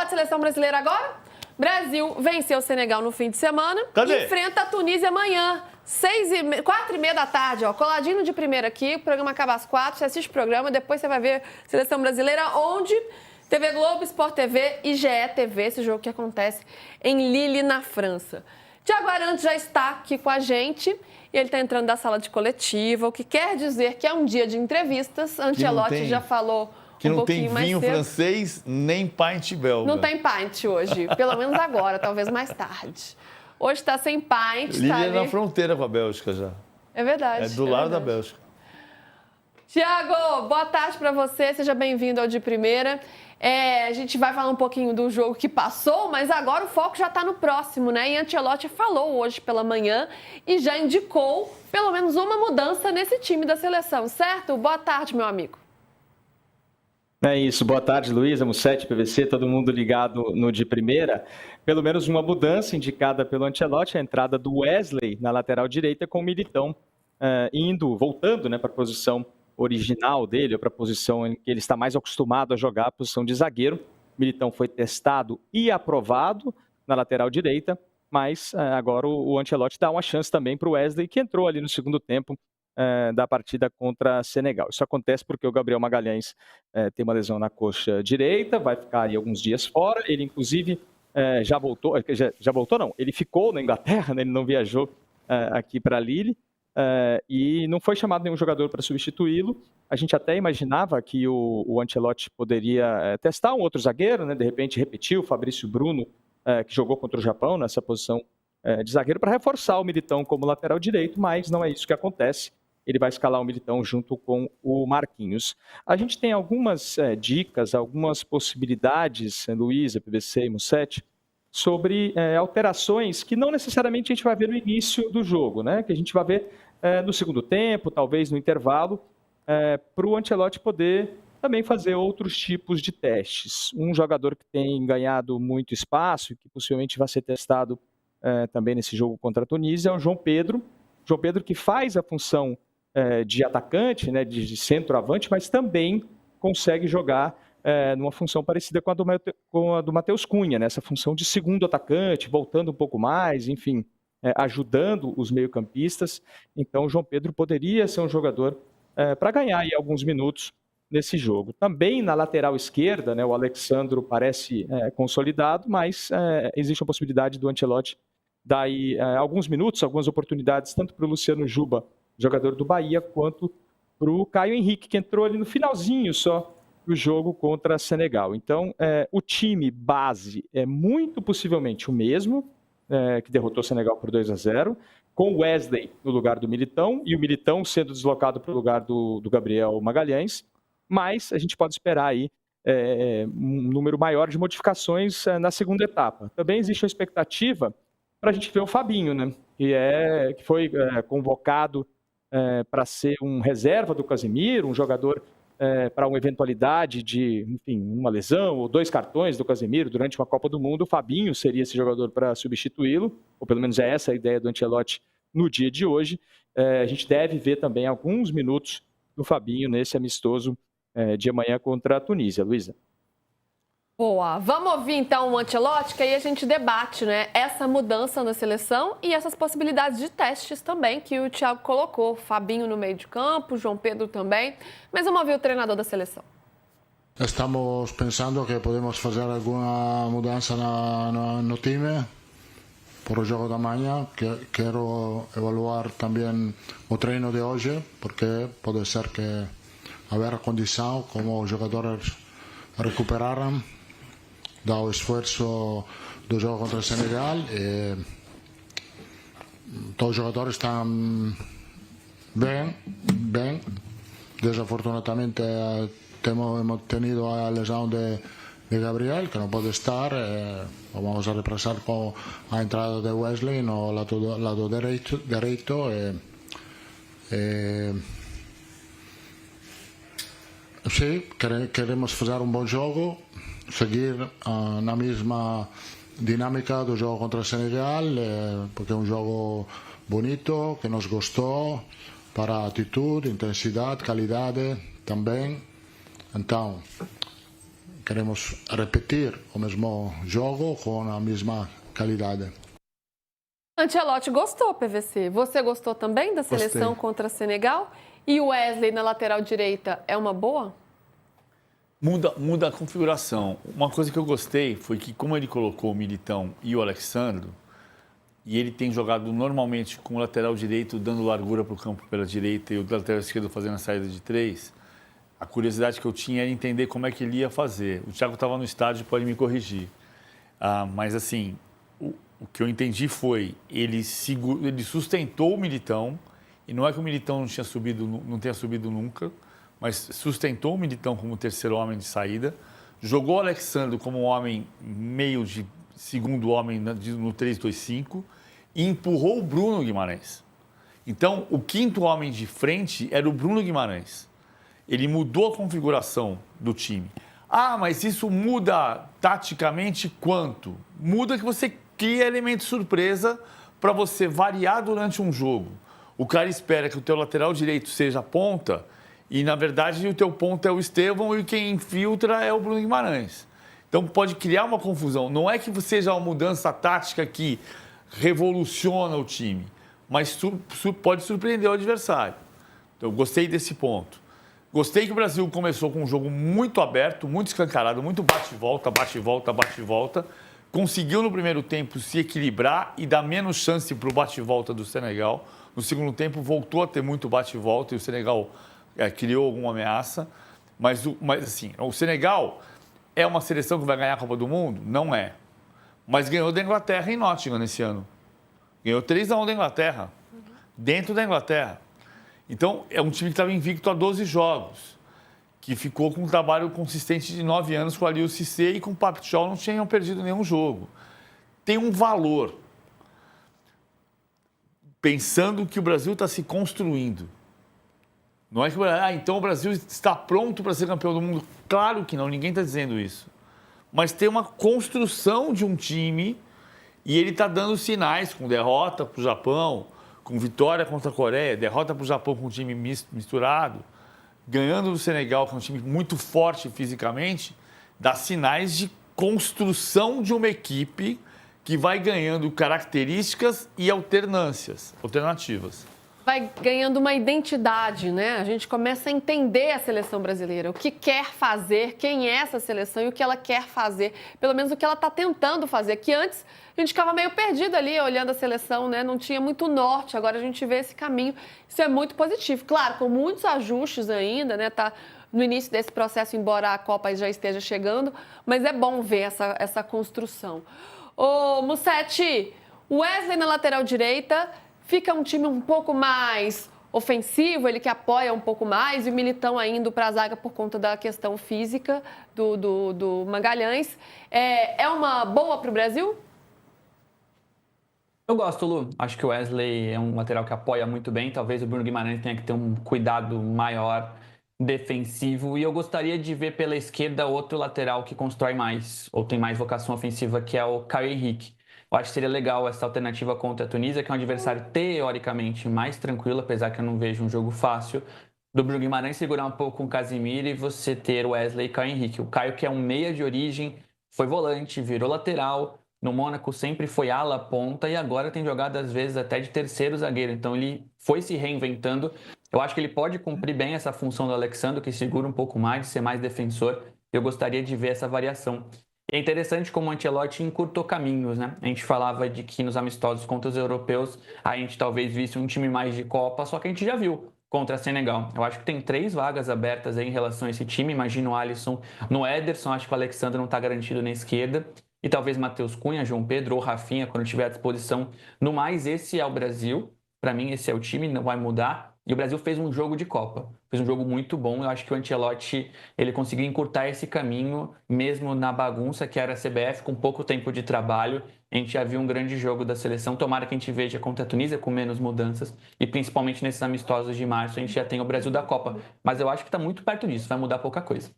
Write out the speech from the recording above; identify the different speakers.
Speaker 1: falar de seleção brasileira agora? Brasil venceu o Senegal no fim de semana.
Speaker 2: Cadê?
Speaker 1: Enfrenta a Tunísia amanhã, 4h30 da tarde, ó, coladinho de primeira aqui. O programa acaba às 4h, você assiste o programa, depois você vai ver seleção brasileira, onde TV Globo, Sport TV e GE TV, esse jogo que acontece em Lille, na França. Thiago Arantes já está aqui com a gente e ele está entrando da sala de coletiva, o que quer dizer que é um dia de entrevistas. Ancelotti já falou
Speaker 2: que
Speaker 1: um
Speaker 2: não tem
Speaker 1: pouquinho mais
Speaker 2: vinho
Speaker 1: cedo.
Speaker 2: francês nem pint belga.
Speaker 1: Não tem pint hoje, pelo menos agora, talvez mais tarde. Hoje está sem pint.
Speaker 2: Lille
Speaker 1: tá
Speaker 2: é
Speaker 1: ali.
Speaker 2: na fronteira com a Bélgica já.
Speaker 1: É verdade.
Speaker 2: É do lado da
Speaker 1: verdade.
Speaker 2: Bélgica.
Speaker 1: Tiago, boa tarde para você, seja bem-vindo ao De Primeira. A gente vai falar um pouquinho do jogo que passou, mas agora o foco já está no próximo, né? E Ancelotti falou hoje pela manhã e já indicou pelo menos uma mudança nesse time da seleção, certo? Boa tarde, meu amigo.
Speaker 3: É isso, boa tarde, Luísa, Mussete, PVC, todo mundo ligado no De Primeira. Pelo menos uma mudança indicada pelo Ancelotti, a entrada do Wesley na lateral direita com o Militão voltando, né, para a posição original dele, para a posição em que ele está mais acostumado a jogar, a posição de zagueiro. Militão foi testado e aprovado na lateral direita, mas agora o Ancelotti dá uma chance também para o Wesley, que entrou ali no segundo tempo da partida contra Senegal. Isso acontece porque o Gabriel Magalhães tem uma lesão na coxa direita, vai ficar aí alguns dias fora. Ele, inclusive, já voltou não, ele ficou na Inglaterra, né? Ele não viajou aqui para Lille. E não foi chamado nenhum jogador para substituí-lo. A gente até imaginava que o Ancelotti poderia testar um outro zagueiro, né? De repente repetir o Fabrício Bruno, que jogou contra o Japão nessa posição de zagueiro, para reforçar o Militão como lateral direito, mas não é isso que acontece. Ele vai escalar o Militão junto com o Marquinhos. A gente tem algumas dicas, algumas possibilidades, Luísa, PVC e Mussete, sobre alterações que não necessariamente a gente vai ver no início do jogo, né? Que a gente vai ver no segundo tempo, talvez no intervalo, para o Ancelotti poder também fazer outros tipos de testes. Um jogador que tem ganhado muito espaço e que possivelmente vai ser testado também nesse jogo contra a Tunísia é o João Pedro. João Pedro que faz a função de atacante, né, de centroavante, mas também consegue jogar numa função parecida com a do Matheus Cunha, né? Essa função de segundo atacante, voltando um pouco mais, enfim, ajudando os meio-campistas. Então, o João Pedro poderia ser um jogador para ganhar aí alguns minutos nesse jogo. Também na lateral esquerda, né, o Alexandro parece consolidado, mas existe a possibilidade do Ancelotti dar aí alguns minutos, algumas oportunidades, tanto para o Luciano Juba, jogador do Bahia, quanto para o Caio Henrique, que entrou ali no finalzinho só do jogo contra Senegal. Então, o time base é muito possivelmente o mesmo, que derrotou o Senegal por 2-0, com o Wesley no lugar do Militão, e o Militão sendo deslocado para o lugar do Gabriel Magalhães, mas a gente pode esperar aí um número maior de modificações na segunda etapa. Também existe a expectativa para a gente ver o Fabinho, né? Que foi convocado para ser um reserva do Casemiro, um jogador para uma eventualidade de, enfim, uma lesão ou 2 cartões do Casemiro durante uma Copa do Mundo. O Fabinho seria esse jogador para substituí-lo, ou pelo menos é essa a ideia do Ancelotti no dia de hoje. A gente deve ver também alguns minutos do Fabinho nesse amistoso de amanhã contra a Tunísia. Luísa.
Speaker 1: Boa. Vamos ouvir então o Ancelotti, que aí a gente debate, né, essa mudança na seleção e essas possibilidades de testes também que o Thiago colocou. Fabinho no meio de campo, João Pedro também. Mas vamos ouvir o treinador da seleção.
Speaker 4: Estamos pensando que podemos fazer alguma mudança no time por o jogo da manhã. Quero evaluar também o treino de hoje, porque pode ser que haver condição como os jogadores recuperaram do esforço do jogo contra o Senegal. Todos os jogadores estão bem. Desafortunadamente hemos tenido a lesão de Gabriel, que não pode estar. Vamos a reemplazar com a entrada de Wesley no lado direito. Sim, queremos fazer um bom jogo, seguir na mesma dinâmica do jogo contra o Senegal, porque é um jogo bonito, que nos gostou, para atitude, intensidade, qualidade também. Então, queremos repetir o mesmo jogo com a mesma qualidade.
Speaker 1: Ancelotti gostou, PVC. Você gostou também da seleção
Speaker 2: Gostei.
Speaker 1: contra Senegal? E o Wesley na lateral direita é uma boa?
Speaker 2: Muda a configuração. Uma coisa que eu gostei foi que, como ele colocou o Militão e o Alexandre, e ele tem jogado normalmente com o lateral direito dando largura para o campo pela direita e o lateral esquerdo fazendo a saída de 3, a curiosidade que eu tinha era entender como é que ele ia fazer. O Thiago estava no estádio, pode me corrigir. Mas, assim, o que eu entendi foi, ele sustentou o Militão, e não é que o Militão não tenha subido nunca, mas sustentou o Militão como terceiro homem de saída, jogou o Alexandre como um homem meio de segundo homem no 3-2-5 e empurrou o Bruno Guimarães. Então, o quinto homem de frente era o Bruno Guimarães. Ele mudou a configuração do time. Mas isso muda taticamente quanto? Muda que você cria elemento surpresa para você variar durante um jogo. O cara espera que o teu lateral direito seja a ponta e, na verdade, o teu ponta é o Estevão e quem infiltra é o Bruno Guimarães. Então, pode criar uma confusão. Não é que seja uma mudança tática que revoluciona o time, mas pode surpreender o adversário. Então, eu gostei desse ponto. Gostei que o Brasil começou com um jogo muito aberto, muito escancarado, muito bate-volta, bate-volta, bate-volta. Conseguiu, no primeiro tempo, se equilibrar e dar menos chance para o bate-volta do Senegal. No segundo tempo, voltou a ter muito bate-volta e o Senegal criou alguma ameaça. Mas, assim, o Senegal é uma seleção que vai ganhar a Copa do Mundo? Não é. Mas ganhou da Inglaterra em Nottingham nesse ano. Ganhou 3-1 da Inglaterra, dentro da Inglaterra. Então, é um time que estava invicto a 12 jogos, que ficou com um trabalho consistente de 9 anos com o Aliou Cissé e com o Pape Thiaw não tinham perdido nenhum jogo. Tem um valor. Pensando que o Brasil está se construindo. Não é que então o Brasil está pronto para ser campeão do mundo. Claro que não, ninguém está dizendo isso. Mas tem uma construção de um time e ele está dando sinais com derrota para o Japão, com vitória contra a Coreia, derrota para o Japão com um time misturado, ganhando do Senegal, que é um time muito forte fisicamente, dá sinais de construção de uma equipe que vai ganhando características e alternativas.
Speaker 1: Vai ganhando uma identidade, né? A gente começa a entender a seleção brasileira, o que quer fazer, quem é essa seleção e o que ela quer fazer, pelo menos o que ela está tentando fazer, que antes a gente ficava meio perdido ali olhando a seleção, né? Não tinha muito norte, agora a gente vê esse caminho, isso é muito positivo. Claro, com muitos ajustes ainda, né? Tá no início desse processo, embora a Copa já esteja chegando, mas é bom ver essa construção. Ô, Musetti, o Wesley na lateral direita fica um time um pouco mais ofensivo, ele que apoia um pouco mais, e o Militão indo para a zaga por conta da questão física do Magalhães. É uma boa para o Brasil?
Speaker 5: Eu gosto, Lu. Acho que o Wesley é um lateral que apoia muito bem. Talvez o Bruno Guimarães tenha que ter um cuidado maior defensivo. E eu gostaria de ver pela esquerda outro lateral que constrói mais, ou tem mais vocação ofensiva, que é o Caio Henrique. Eu acho que seria legal essa alternativa contra a Tunísia, que é um adversário teoricamente mais tranquilo, apesar que eu não vejo um jogo fácil, do Bruno Guimarães segurar um pouco com o Casemiro e você ter o Wesley e Caio Henrique. O Caio, que é um meia de origem, foi volante, virou lateral, no Mônaco sempre foi ala ponta e agora tem jogado às vezes até de terceiro zagueiro. Então ele foi se reinventando. Eu acho que ele pode cumprir bem essa função do Alexandre, que segura um pouco mais, de ser mais defensor. Eu gostaria de ver essa variação. É interessante como o Ancelotti encurtou caminhos, né? A gente falava de que nos amistosos contra os europeus a gente talvez visse um time mais de Copa, só que a gente já viu contra Senegal. Eu acho que tem 3 vagas abertas aí em relação a esse time. Imagino o Alisson no Ederson, acho que o Alexandre não está garantido na esquerda. E talvez Matheus Cunha, João Pedro ou Rafinha, quando tiver à disposição. No mais, esse é o Brasil. Para mim, esse é o time, não vai mudar. E o Brasil fez um jogo de Copa. Fez um jogo muito bom. Eu acho que o Ancelotti, ele conseguiu encurtar esse caminho, mesmo na bagunça que era a CBF, com pouco tempo de trabalho. A gente já viu um grande jogo da seleção. Tomara que a gente veja contra a Tunísia com menos mudanças. E principalmente nesses amistosos de março, a gente já tem o Brasil da Copa. Mas eu acho que está muito perto disso. Vai mudar pouca coisa.